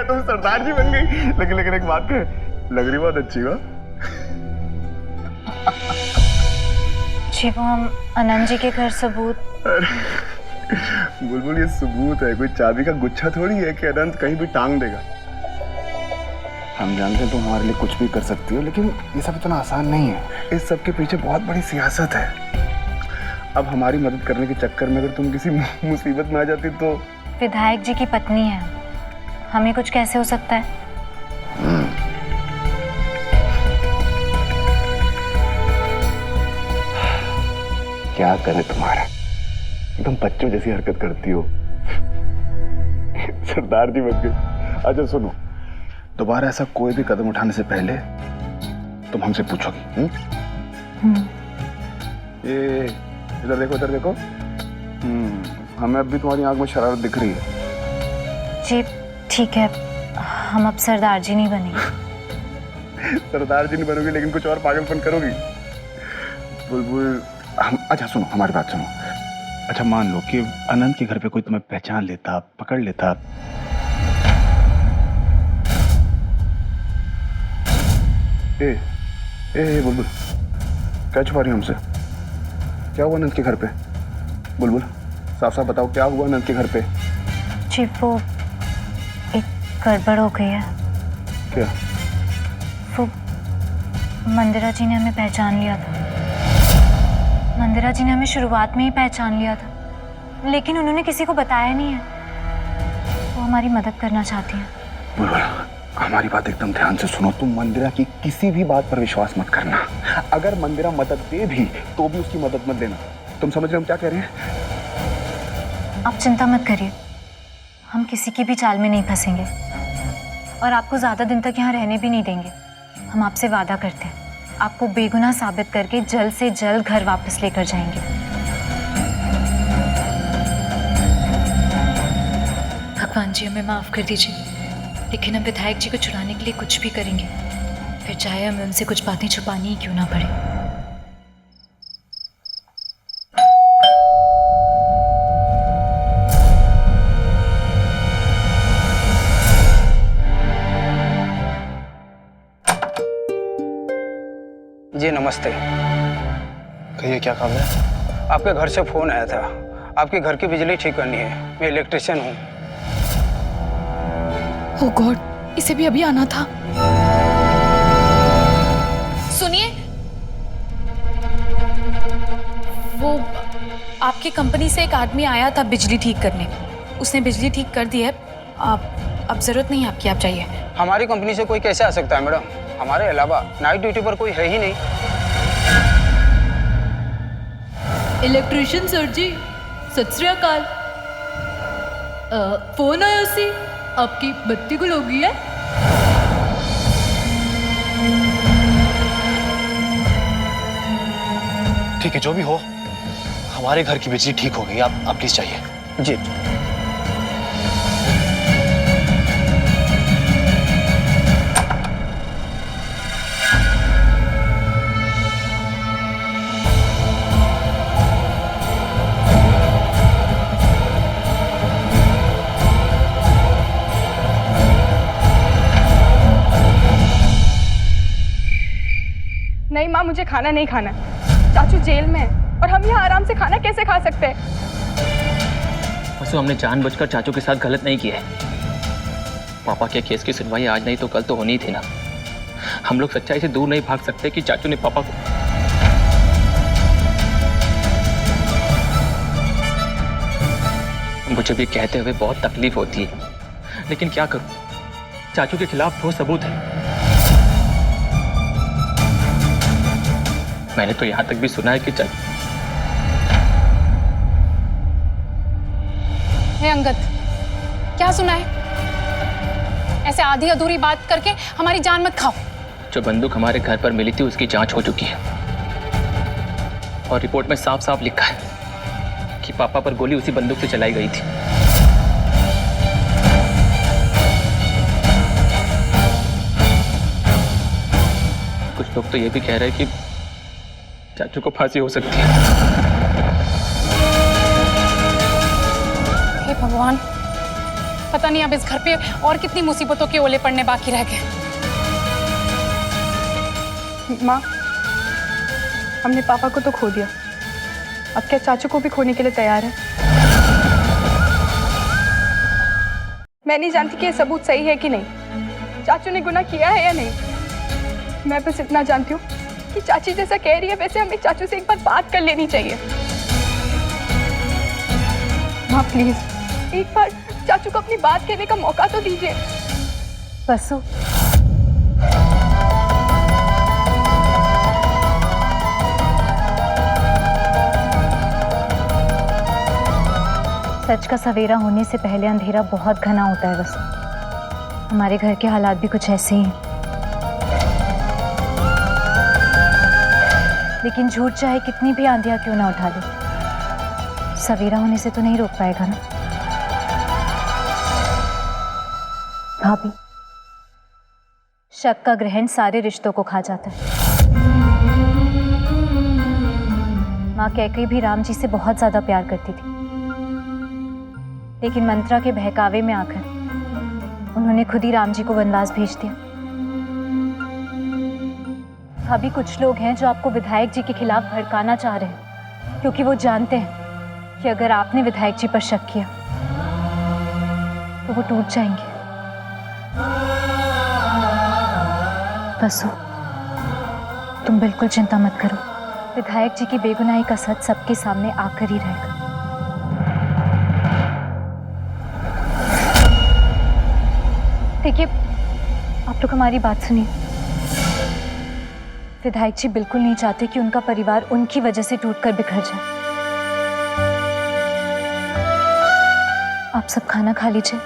तुम सरदार जी बन गई। लेकिन एक बात है, लग रही बहुत अच्छी हो। जी वो हम आनंद जी के घर सबूत। अरे बुलबुल, ये सबूत है, कोई चाबी का गुच्छा थोड़ी है कि अनंत कहीं भी टांग देगा। हम जानते हैं तुम हमारे लिए कुछ भी कर सकती हो, लेकिन ये सब इतना आसान नहीं है। इस सब के पीछे बहुत बड़ी सियासत है। अब हमारी मदद करने के चक्कर में अगर तुम किसी मुसीबत में आ जाती तो। विधायक जी की पत्नी है, हमें कुछ कैसे हो सकता है? क्या करें तुम्हारा, एकदम बच्चों जैसी हरकत करती हो। सरदार जी बन गए। अच्छा सुनो, दोबारा ऐसा कोई भी कदम उठाने से पहले तुम हमसे पूछोगी। ये इधर देखो, इधर देखो। हमें अब भी तुम्हारी आंख में शरारत दिख रही है। जी ठीक है, हम अब सरदार जी नहीं बनेंगे। सरदार जी नहीं बनोगी, लेकिन कुछ और पागलपन करोगी। बुलबुल अच्छा सुनो, हमारी बात सुनो। अच्छा मान लो कि अनंत के घर पे कोई तुम्हें पहचान लेता, पकड़ लेता। ए बुलबुल, क्या छुपा रही हो हमसे? क्या हुआ अनंत के घर पे? बुलबुल साफ साफ बताओ, क्या हुआ अनंत के घर पे? जी वो एक गड़बड़ हो गई है। क्या? वो मंदिरा जी ने हमें पहचान लिया था। मंदिरा जी ने हमें शुरुआत में ही पहचान लिया था, लेकिन उन्होंने किसी को बताया नहीं है। वो हमारी मदद करना चाहती हैं। बुलबुल हमारी बात एकदम ध्यान से सुनो। तुम मंदिरा की किसी भी बात पर विश्वास मत करना। अगर मंदिरा मदद दे भी तो भी उसकी मदद मत देना। तुम समझ रहे हो हम क्या कह रहे हैं? आप चिंता मत करिए, हम किसी की भी चाल में नहीं फंसेंगे और आपको ज्यादा दिन तक यहाँ रहने भी नहीं देंगे। हम आपसे वादा करते हैं, आपको बेगुनाह साबित करके जल्द से जल्द घर वापस लेकर जाएंगे। भगवान जी हमें माफ कर दीजिए, लेकिन हम विधायक जी को छुड़ाने के लिए कुछ भी करेंगे, फिर चाहे हमें उनसे कुछ बातें छुपानी ही क्यों ना पड़े। जी नमस्ते। कहिए क्या काम है? आपके घर से फोन आया था, आपके घर की बिजली ठीक करनी है। मैं इलेक्ट्रिशियन हूँ। ओह गॉड, इसे भी अभी आना था। सुनिए, वो आपकी कंपनी से एक आदमी आया था बिजली ठीक करने, उसने बिजली ठीक कर दी है। अब जरूरत नहीं आपकी, आप जाइए। हमारी कंपनी से कोई कैसे आ सकता है मैडम? हमारे अलावा नाइट ड्यूटी पर कोई है ही नहीं। इलेक्ट्रिशियन सर जी, सत श्री अकाल। फोन आया सी, आपकी बत्ती गुल हो गई है। ठीक है, जो भी हो, हमारे घर की बिजली ठीक हो गई। आप प्लीज जाइए। जी नहीं माँ, मुझे खाना नहीं खाना। चाचू जेल में है और हम यहाँ आराम से खाना कैसे खा सकते हैं? वसु, हमने जानबूझकर चाचू के साथ गलत नहीं किया है। पापा के केस की सुनवाई आज नहीं तो कल तो होनी थी ना। हम लोग सच्चाई से दूर नहीं भाग सकते कि चाचू ने पापा को। मुझे भी कहते हुए बहुत तकलीफ होती है, लेकिन क्या करूं, चाचू के खिलाफ ठोस सबूत है। मैंने तो यहां तक भी सुना है कि हे अंगद, क्या सुना है? ऐसे आधी अधूरी बात करके हमारी जान मत खाओ। जो बंदूक हमारे घर पर मिली थी उसकी जांच हो चुकी है और रिपोर्ट में साफ साफ लिखा है कि पापा पर गोली उसी बंदूक से चलाई गई थी। कुछ लोग तो ये भी कह रहे हैं कि चाचू को फांसी हो सकती है। हे भगवान, पता नहीं अब इस घर पे और कितनी मुसीबतों के ओले पड़ने बाकी रह गए। माँ, हमने पापा को तो खो दिया, अब क्या चाचू को भी खोने के लिए तैयार है? मैं नहीं जानती कि ये सबूत सही है कि नहीं, चाचू ने गुनाह किया है या नहीं। मैं बस इतना जानती हूँ कि चाची जैसा कह रही है वैसे हमें चाचू से एक बार बात कर लेनी चाहिए। माँ प्लीज एक बार चाचू को अपनी बात कहने का मौका तो दीजिए। बसु, सच का सवेरा होने से पहले अंधेरा बहुत घना होता है। बस हमारे घर के हालात भी कुछ ऐसे ही हैं। लेकिन झूठ चाहे कितनी भी आंधियां क्यों ना उठा दे, सवेरा होने से तो नहीं रोक पाएगा ना। भाभी, शक का ग्रहण सारे रिश्तों को खा जाता है। माँ कैकेयी भी राम जी से बहुत ज्यादा प्यार करती थी, लेकिन मंत्रा के बहकावे में आकर उन्होंने खुद ही राम जी को वनवास भेज दिया। अभी कुछ लोग हैं जो आपको विधायक जी के खिलाफ भड़काना चाह रहे हैं, क्योंकि वो जानते हैं कि अगर आपने विधायक जी पर शक किया तो वो टूट जाएंगे। बसु, तुम बिल्कुल चिंता मत करो, विधायक जी की बेगुनाही का सच सबके सामने आकर ही रहेगा। देखिए, आप लोग हमारी बात सुनिए। विधायक जी बिल्कुल नहीं चाहते कि उनका परिवार उनकी वजह से टूटकर बिखर जाए। आप सब खाना खा लीजिए,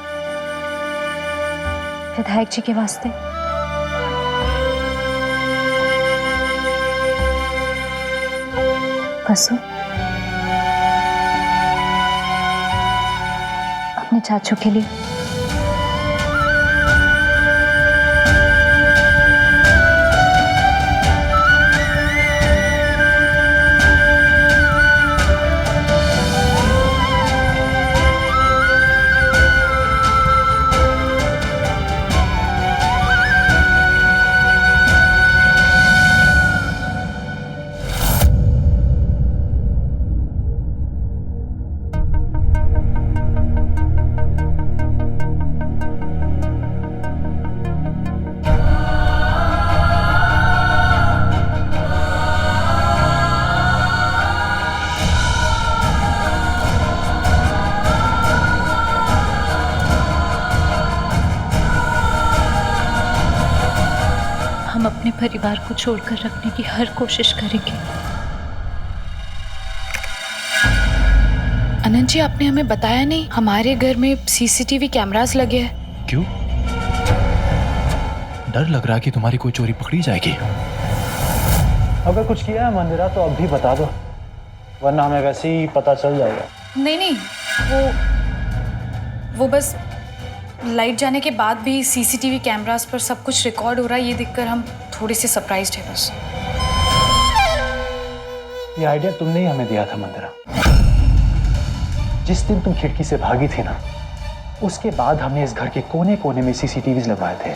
विधायक जी के वास्ते। बसु, अपने चाचू के लिए। हम अपने परिवार को छोड़कर रखने की हर कोशिश करेंगे। अनंत जी, आपने हमें बताया नहीं, हमारे घर में सीसीटीवी कैमरास लगे हैं। क्यों? डर लग रहा है कि तुम्हारी कोई चोरी पकड़ी जाएगी। अगर कुछ किया है मंदिरा तो अब भी बता दो, वरना हमें वैसे ही पता चल जाएगा। नहीं नहीं, वो बस लाइट जाने के बाद भी सीसीटीवी कैमरास पर सब कुछ रिकॉर्ड हो रहा है, ये देखकर हम थोड़े से सरप्राइज्ड हैं बस। ये आइडिया तुमने ही हमें दिया था मंदिरा। जिस दिन तुम खिड़की से भागी थी ना, उसके बाद हमने इस घर के कोने कोने में सीसीटीवीज लगवाए थे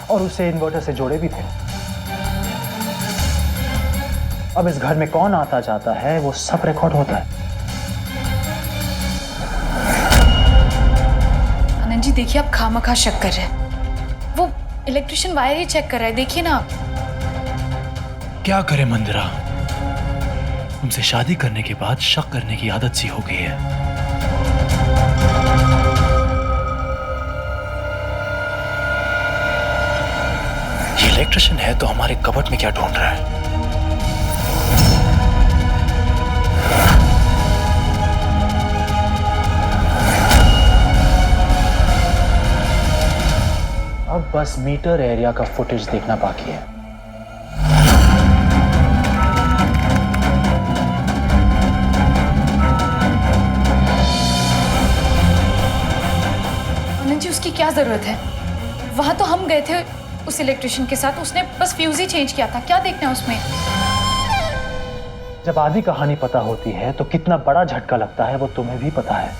और उसे इन्वर्टर से जोड़े भी थे। अब इस घर में कौन आता जाता है वो सब रिकॉर्ड होता है। अनंत जी, देखिए आप खामखा शक कर रहे हैं। वो इलेक्ट्रिशियन वायर ही चेक कर रहा है, देखिए ना आप। क्या करे मंदिरा, तुमसे शादी करने के बाद शक करने की आदत सी हो गई है। ये इलेक्ट्रिशियन है तो हमारे कबर्ड में क्या ढूंढ रहा है? अब बस मीटर एरिया का फुटेज देखना बाकी है। अनंत जी, उसकी क्या जरूरत है? वहां तो हम गए थे उस इलेक्ट्रिशियन के साथ, उसने बस फ्यूज ही चेंज किया था, क्या देखना है उसमें? जब आधी कहानी पता होती है तो कितना बड़ा झटका लगता है वो तुम्हें भी पता है।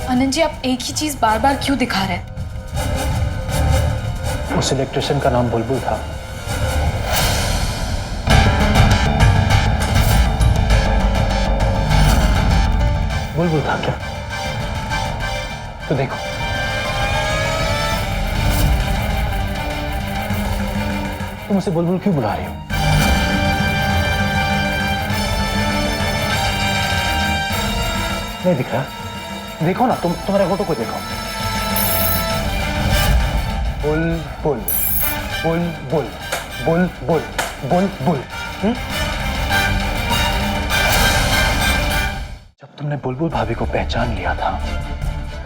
आनंद जी, आप एक ही चीज बार बार क्यों दिखा रहे हैं? उस इलेक्ट्रिशियन का नाम बुलबुल था। बुलबुल था क्या? तो देखो, तुम उसे बुलबुल क्यों बुला रही हो? नहीं दिख रहा? देखो ना, तुम्हारे होठों को देखो। बुलबुल बुलबुल बुलबुल बुलबुल। जब तुमने बुलबुल भाभी को पहचान लिया था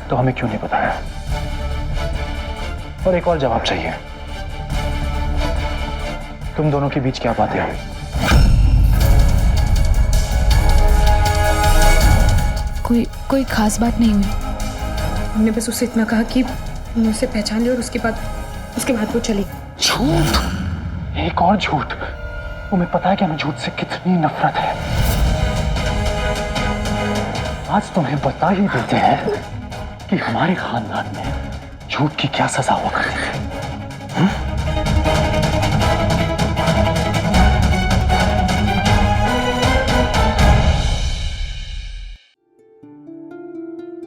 तो हमें क्यों नहीं बताया? और एक और जवाब चाहिए, तुम दोनों के बीच क्या बातें हुई? कोई खास बात नहीं हुई। हमने बस उससे इतना कहा कि हमने उसे पहचान लिया और उसके बाद वो चली। झूठ, एक और झूठ। तुम्हें पता है कि हमें झूठ से कितनी नफरत है। आज तुम्हें बता ही देते हैं कि हमारे खानदान में झूठ की क्या सजा हुआ करती थी।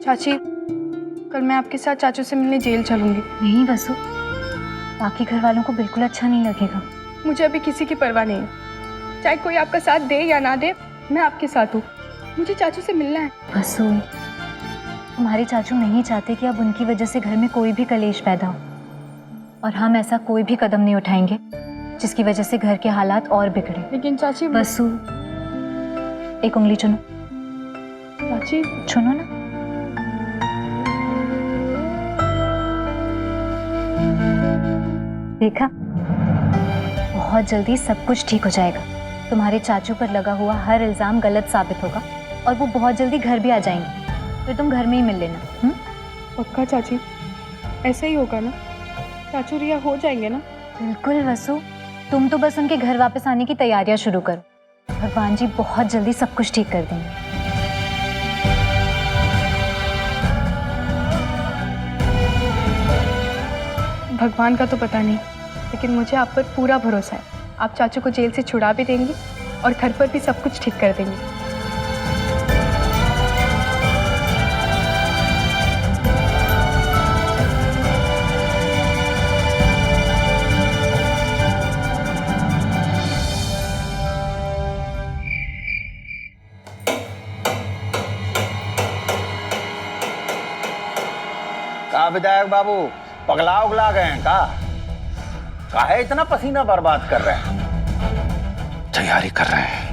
चाची, कल मैं आपके साथ चाचू से मिलने जेल चलूंगी। नहीं वसु, बाकी घर वालों को बिल्कुल अच्छा नहीं लगेगा। मुझे अभी किसी की परवाह नहीं है, चाहे कोई आपका साथ दे या ना दे, मैं आपके साथ हूँ। मुझे चाचू से मिलना है। वसु, तुम्हारे चाचू नहीं चाहते कि अब उनकी वजह से घर में कोई भी कलेश पैदा हो, और हम ऐसा कोई भी कदम नहीं उठाएंगे जिसकी वजह से घर के हालात और बिगड़े। लेकिन चाची, वसु, एक उंगली चुनो। चाची, चुनो ना। देखा, बहुत जल्दी सब कुछ ठीक हो जाएगा। तुम्हारे चाचू पर लगा हुआ हर इल्जाम गलत साबित होगा और वो बहुत जल्दी घर भी आ जाएंगे। फिर तुम घर में ही मिल लेना। पक्का चाची? ऐसा ही होगा ना? चाचू रिया हो जाएंगे ना? बिल्कुल वसु, तुम तो बस उनके घर वापस आने की तैयारियां शुरू करो। भगवान जी बहुत जल्दी सब कुछ ठीक कर देंगे। भगवान का तो पता नहीं, लेकिन मुझे आप पर पूरा भरोसा है। आप चाचू को जेल से छुड़ा भी देंगी और घर पर भी सब कुछ ठीक कर देंगी। का विधायक बाबू पगला उगला गए हैं का? काहे इतना पसीना बर्बाद कर रहे हैं? तैयारी कर रहे हैं।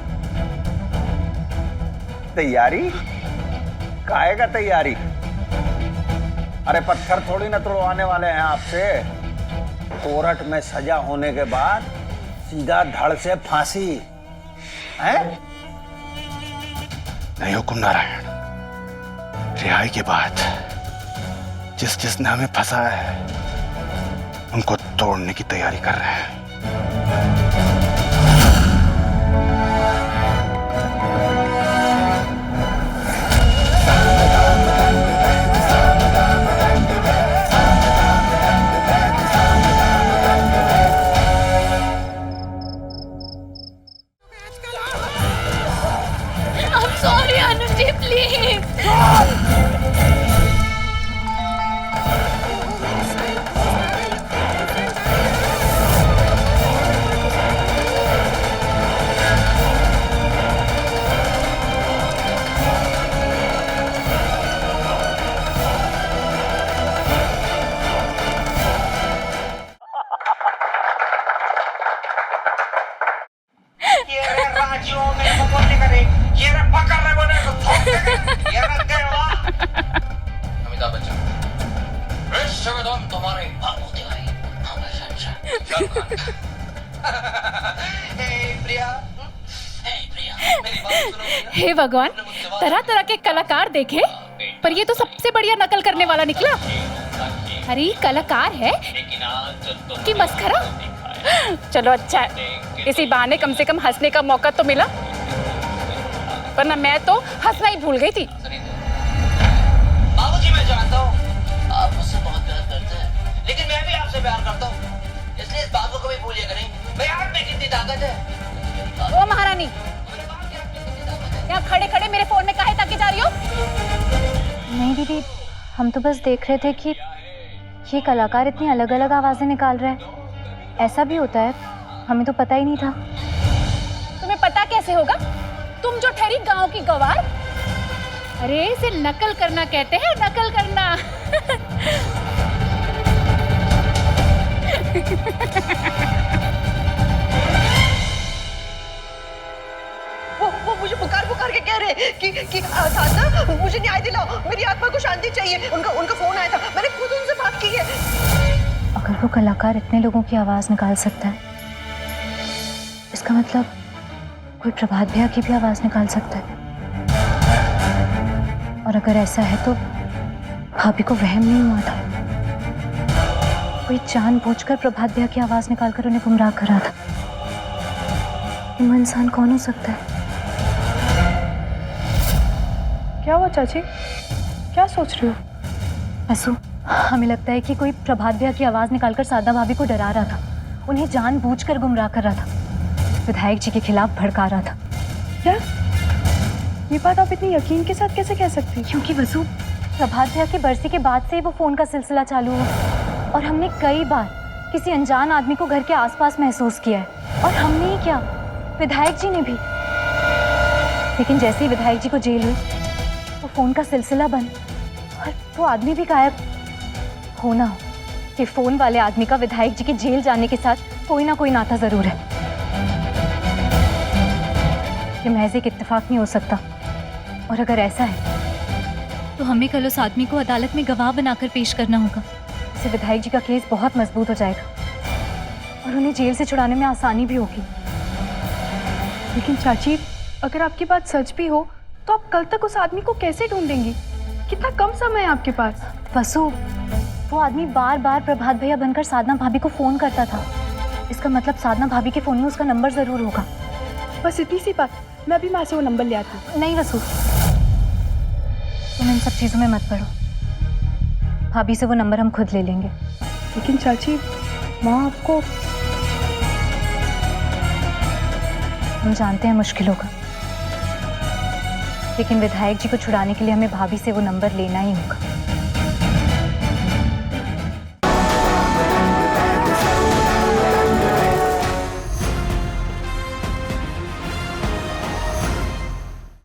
तैयारी? काहे का तैयारी? अरे पत्थर थोड़ी ना तोड़वाने वाले हैं आपसे। कोर्ट में सजा होने के बाद सीधा धड़ से फांसी है? नहीं हुकुम नारायण, रिहाई के बाद जिसने हमें फंसाया है उनको तोड़ने की तैयारी कर रहे हैं। I'm sorry Anand ji, please. हे भगवान, तरह तरह के कलाकार देखे, पर ये तो सबसे बढ़िया नकल करने वाला निकला। अरे कलाकार है कि मस्खरा? चलो अच्छा है, इसी बहाने कम से कम हंसने का मौका तो मिला, वरना मैं तो हंसना ही भूल गई थी। बाबूजी, मैं जानता हूँ आप मुझसे बहुत प्यार करते हैं, लेकिन मैं भी आपसे प्यार करता हूँ, इसलिए इस बात को कभी भूलिएगा नहीं। मेरे हाथ में कितनी ताकत है। ओ महारानी, यहाँ खड़े खड़े मेरे फोन में काहे ताके जा रही हो? नहीं दीदी, हम तो बस देख रहे थे कि ये कलाकार इतनी अलग अलग आवाजें निकाल रहा है। ऐसा भी होता है, हमें तो पता ही नहीं था। तुम्हें पता कैसे होगा? तुम जो ठहरी गांव की गवार। अरे इसे नकल करना कहते हैं, नकल करना। वो मुझे पुकार के कह रहे हैं कि साधना, मुझे न्याय दिलाओ, मेरी आत्मा को शांति चाहिए। उनका फोन आया था, मैंने खुद उनसे बात की है। अगर वो कलाकार इतने लोगों की आवाज निकाल सकता है, इसका मतलब कोई प्रभात भैया की भी आवाज निकाल सकता है। और अगर ऐसा है तो भाभी को वहम नहीं हुआ था, कोई जानबूझकर प्रभात भैया की आवाज निकालकर उन्हें गुमराह कर रहा था। वो इंसान कौन हो सकता है? क्या हुआ चाची, क्या सोच रही हो? असू, हमें लगता है कि कोई प्रभात भैया की आवाज निकालकर साधना भाभी को डरा रहा था, उन्हें जानबूझकर गुमराह कर रहा था, विधायक जी के खिलाफ भड़का रहा था। क्या? ये बात आप इतनी यकीन के साथ कैसे कह सकती हैं? क्योंकि वसु, प्रभात भैया की बरसी के बाद से ही वो फोन का सिलसिला चालू हुआ और हमने कई बार किसी अनजान आदमी को घर के आसपास महसूस किया है। और हमने ही क्या, विधायक जी ने भी। लेकिन जैसे ही विधायक जी को जेल हुई, वो फोन का सिलसिला बंद और वो आदमी भी गायब। हो ना हो कि फोन वाले आदमी का विधायक जी के जेल जाने के साथ कोई ना कोई नाता जरूर है। ये महज एक इत्तेफाक नहीं हो सकता। और अगर ऐसा है तो हमें कल उस आदमी को अदालत में गवाह बनाकर पेश करना होगा। इससे विधायक जी का केस बहुत मजबूत हो जाएगा और उन्हें जेल से छुड़ाने में आसानी भी होगी। लेकिन चाची, अगर आपकी बात सच भी हो तो आप कल तक उस आदमी को कैसे ढूंढेंगी? कितना कम समय है आपके पास। वसु, वो आदमी बार बार प्रभात भैया बनकर साधना भाभी को फोन करता था। इसका मतलब साधना भाभी के फोन में उसका नंबर जरूर होगा। बस इतनी सी बात, मैं अभी माँ से वो नंबर ले आती हूँ। नहीं वसु, तुम इन सब चीजों में मत पड़ो, भाभी से वो नंबर हम खुद ले लेंगे। लेकिन चाची, माँ आपको। हम जानते हैं मुश्किल होगा, लेकिन विधायक जी को छुड़ाने के लिए हमें भाभी से वो नंबर लेना ही होगा।